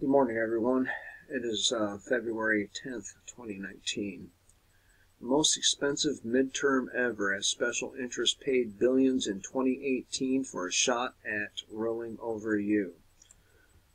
Good morning, everyone. It is February 10th, 2019. The most expensive midterm ever as special interest paid billions in 2018 for a shot at rolling over you.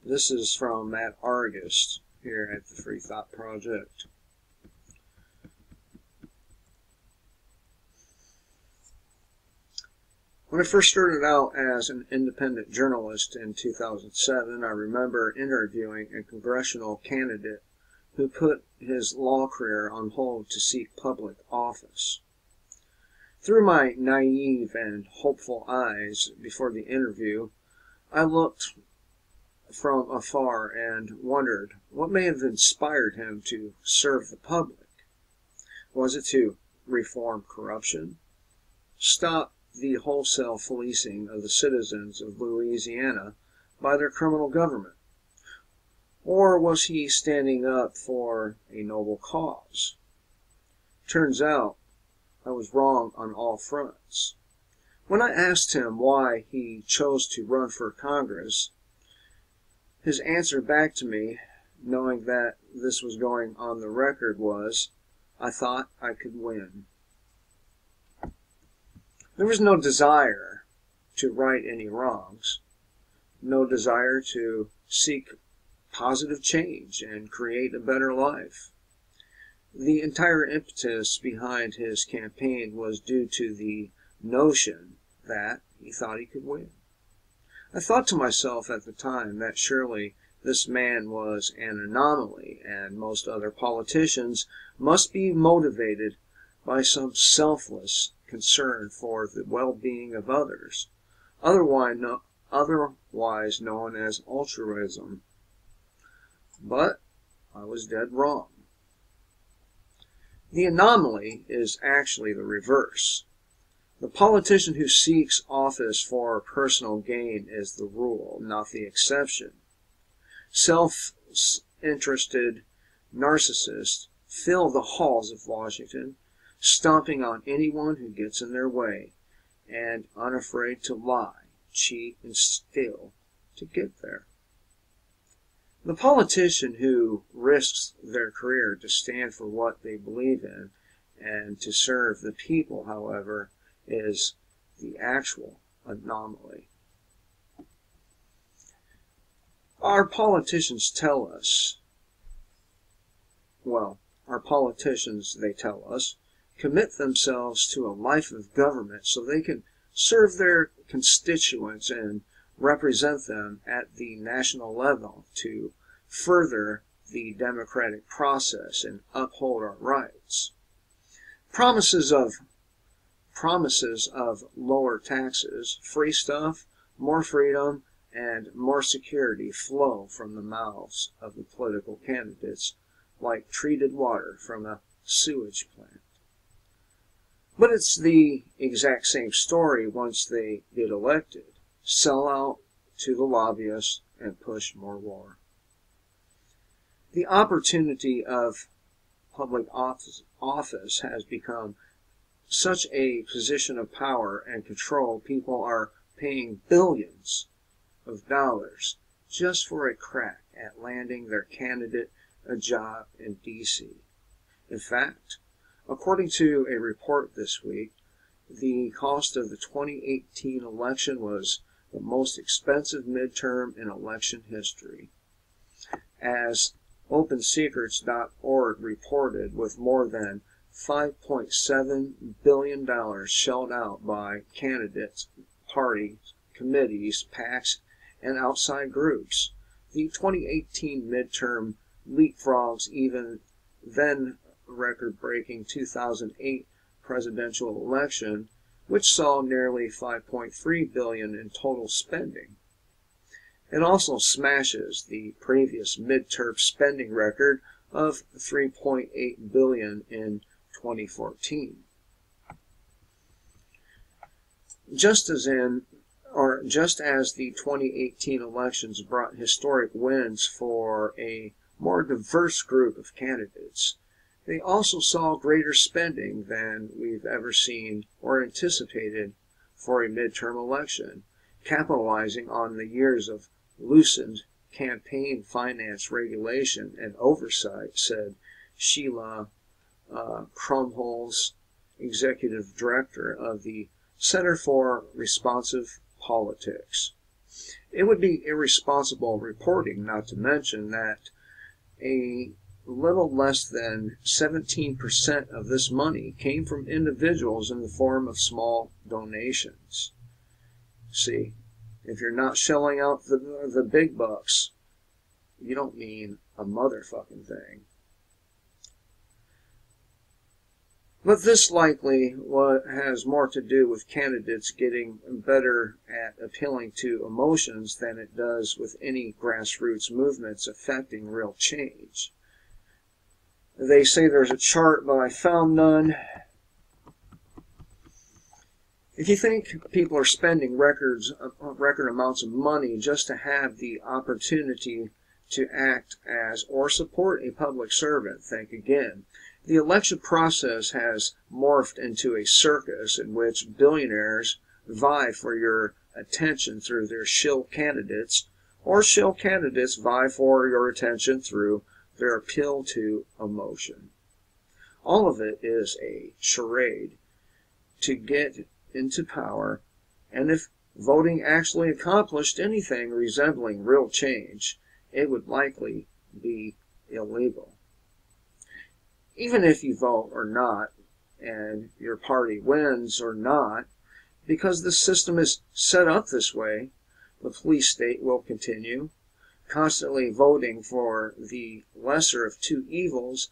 This is from Matt Argus here at the Free Thought Project. When I first started out as an independent journalist in 2007, I remember interviewing a congressional candidate who put his law career on hold to seek public office. Through my naive and hopeful eyes before the interview, I looked from afar and wondered what may have inspired him to serve the public. Was it to reform corruption? Stop the wholesale fleecing of the citizens of Louisiana by their criminal government? Or was he standing up for a noble cause? Turns out I was wrong on all fronts. When I asked him why he chose to run for Congress, his answer back to me, knowing that this was going on the record, was, "I thought I could win." There was no desire to right any wrongs, no desire to seek positive change and create a better life. The entire impetus behind his campaign was due to the notion that he thought he could win. I thought to myself at the time that surely this man was an anomaly, and most other politicians must be motivated by some selfless concern for the well-being of others, otherwise known as altruism. But I was dead wrong. The anomaly is actually the reverse. The politician who seeks office for personal gain is the rule, not the exception. Self-interested narcissists fill the halls of Washington, stomping on anyone who gets in their way, and unafraid to lie, cheat, and steal to get there. The politician who risks their career to stand for what they believe in and to serve the people, however, is the actual anomaly. Our politicians, they tell us, commit themselves to a life of government so they can serve their constituents and represent them at the national level to further the democratic process and uphold our rights. Promises of lower taxes, free stuff, more freedom, and more security flow from the mouths of the political candidates like treated water from a sewage plant. But it's the exact same story once they get elected. Sell out to the lobbyists and push more war. The opportunity of public office has become such a position of power and control, people are paying billions of dollars just for a crack at landing their candidate a job in D.C. In fact, according to a report this week, the cost of the 2018 election was the most expensive midterm in election history. As OpenSecrets.org reported, with more than $5.7 billion shelled out by candidates, parties, committees, PACs, and outside groups, the 2018 midterm leapfrogs even then record-breaking 2008 presidential election, which saw nearly $5.3 billion in total spending. It also smashes the previous midterm spending record of $3.8 billion in 2014. Just as the 2018 elections brought historic wins for a more diverse group of candidates, they also saw greater spending than we've ever seen or anticipated for a midterm election, capitalizing on the years of loosened campaign finance regulation and oversight, said Sheila Krumholz, executive director of the Center for Responsive Politics. It would be irresponsible reporting not to mention that a little less than 17% of this money came from individuals in the form of small donations. See, if you're not shelling out the big bucks, you don't mean a motherfucking thing. But this likely has more to do with candidates getting better at appealing to emotions than it does with any grassroots movements affecting real change. They say there's a chart, but I found none. If you think people are spending record amounts of money just to have the opportunity to act as or support a public servant, think again. The election process has morphed into a circus in which billionaires vie for your attention through their shill candidates, or shill candidates vie for your attention through their appeal to emotion. All of it is a charade to get into power, and if voting actually accomplished anything resembling real change, it would likely be illegal. Even if you vote or not, and your party wins or not, because the system is set up this way, the police state will continue. Constantly voting for the lesser of two evils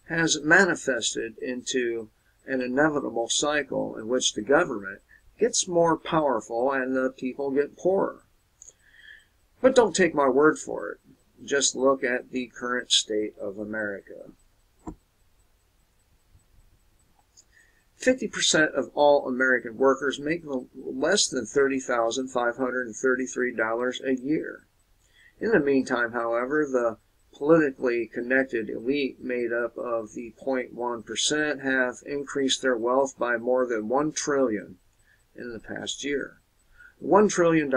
has manifested into an inevitable cycle in which the government gets more powerful and the people get poorer. But don't take my word for it. Just look at the current state of America. 50% of all American workers make less than $30,533 a year. In the meantime, however, the politically connected elite made up of the 0.1% have increased their wealth by more than $1 trillion in the past year. $1 trillion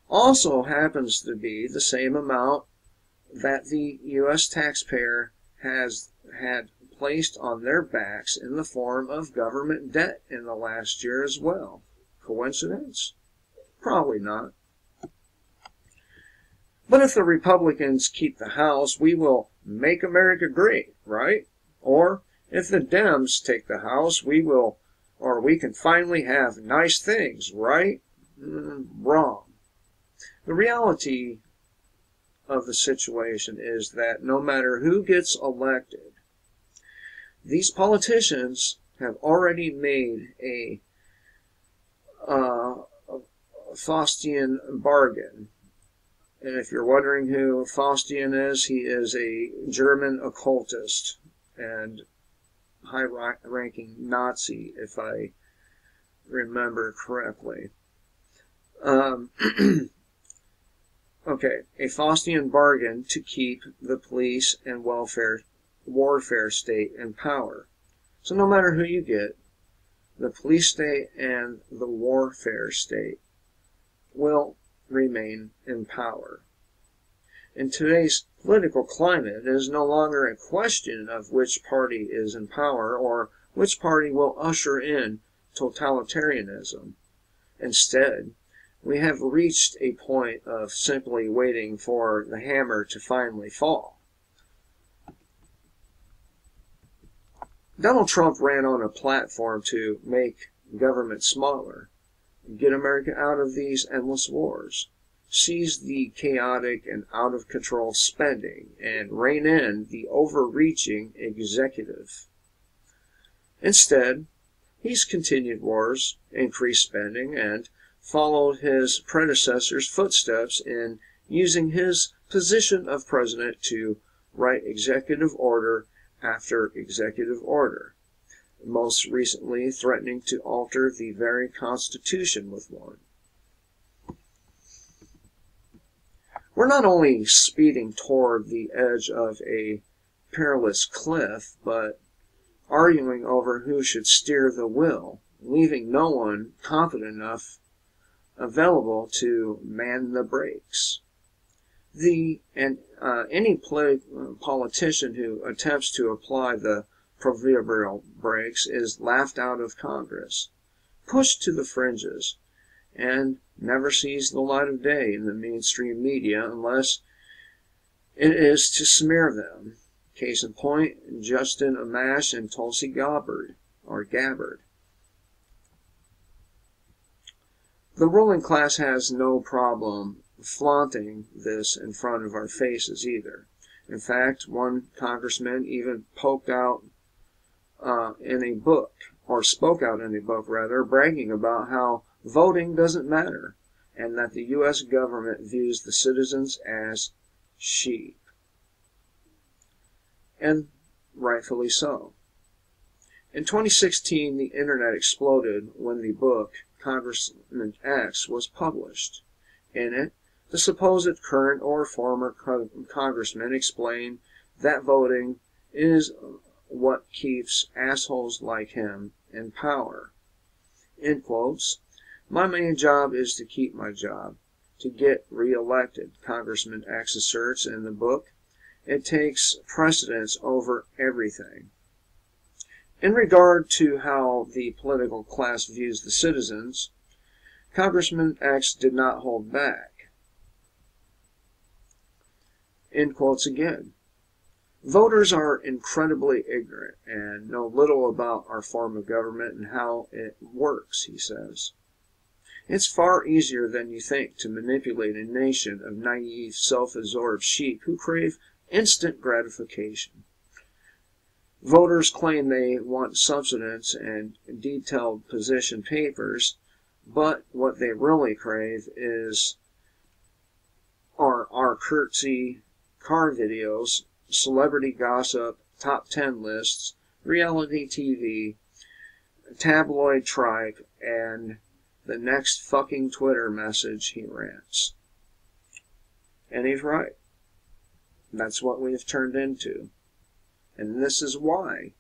also happens to be the same amount that the U.S. taxpayer has had placed on their backs in the form of government debt in the last year as well. Coincidence? Probably not. But if the Republicans keep the House, we will make America great, right? Or if the Dems take the House, we can finally have nice things, right? Wrong. The reality of the situation is that no matter who gets elected, these politicians have already made a Faustian bargain. And if you're wondering who Faustian is, he is a German occultist and high-ranking Nazi, if I remember correctly. Okay, a Faustian bargain to keep the police and warfare state in power. So no matter who you get, the police state and the warfare state will remain in power. In today's political climate, it is no longer a question of which party is in power or which party will usher in totalitarianism. Instead, we have reached a point of simply waiting for the hammer to finally fall. Donald Trump ran on a platform to make government smaller, get America out of these endless wars, seize the chaotic and out-of-control spending, and rein in the overreaching executive. Instead, he's continued wars, increased spending, and followed his predecessor's footsteps in using his position of president to write executive order after executive order, most recently threatening to alter the very Constitution with one. We're not only speeding toward the edge of a perilous cliff, but arguing over who should steer the wheel, leaving no one confident enough available to man the brakes. Any politician who attempts to apply the proverbial brakes is laughed out of Congress, pushed to the fringes, and never sees the light of day in the mainstream media unless it is to smear them. Case in point, Justin Amash and Tulsi Gabbard. The ruling class has no problem flaunting this in front of our faces either. In fact, one congressman even spoke out in a book, bragging about how voting doesn't matter and that the U.S. government views the citizens as sheep. And rightfully so. In 2016, the internet exploded when the book Congressman X was published. In it, the supposed current or former congressman explained that voting is what keeps assholes like him in power. In quotes, "My main job is to keep my job, to get re-elected," Congressman X asserts in the book. It takes precedence over everything. In regard to how the political class views the citizens, Congressman X did not hold back. In quotes again, "Voters are incredibly ignorant and know little about our form of government and how it works," he says. "It's far easier than you think to manipulate a nation of naive, self-absorbed sheep who crave instant gratification. Voters claim they want substance and detailed position papers, but what they really crave are our curtsy car videos, celebrity gossip, top 10 lists, reality TV, tabloid tripe, and the next fucking Twitter message," he rants. And he's right. That's what we've turned into. And this is why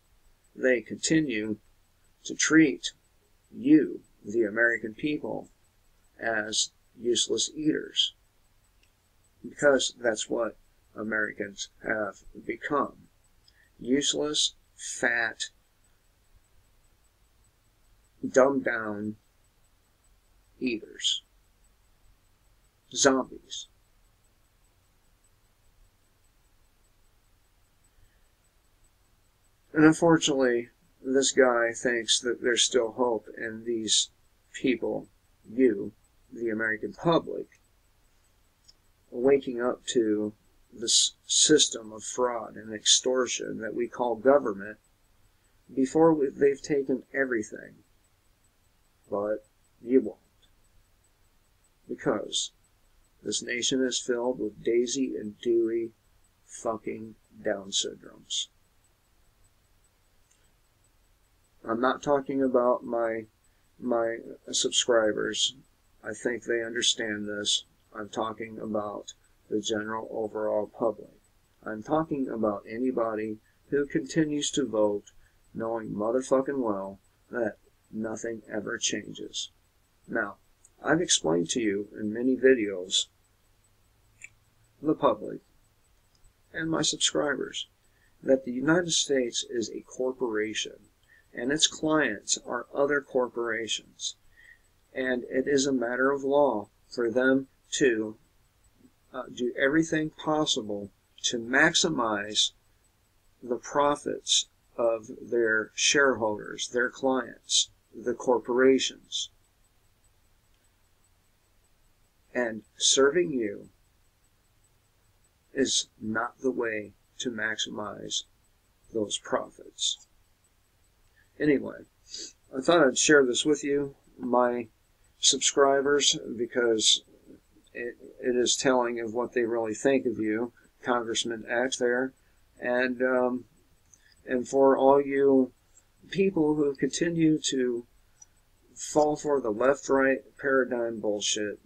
they continue to treat you, the American people, as useless eaters. Because that's what Americans have become. Useless, fat, dumbed down eaters. Zombies. And unfortunately, this guy thinks that there's still hope in these people, you, the American public, waking up to this system of fraud and extortion that we call government before they've taken everything. But you won't. Because this nation is filled with Daisy and Dewey fucking Down syndromes. I'm not talking about my subscribers. I think they understand this. I'm talking about the general overall public. I'm talking about anybody who continues to vote knowing motherfucking well that nothing ever changes. Now, I've explained to you in many videos, the public and my subscribers, that the United States is a corporation and its clients are other corporations, and it is a matter of law for them to do everything possible to maximize the profits of their shareholders, their clients, the corporations. And serving you is not the way to maximize those profits. Anyway, I thought I'd share this with you, my subscribers, because it is telling of what they really think of you, Congressman X there, and for all you people who continue to fall for the left-right paradigm bullshit,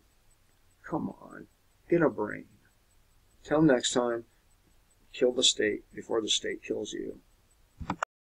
come on, get a brain. Till next time, kill the state before the state kills you.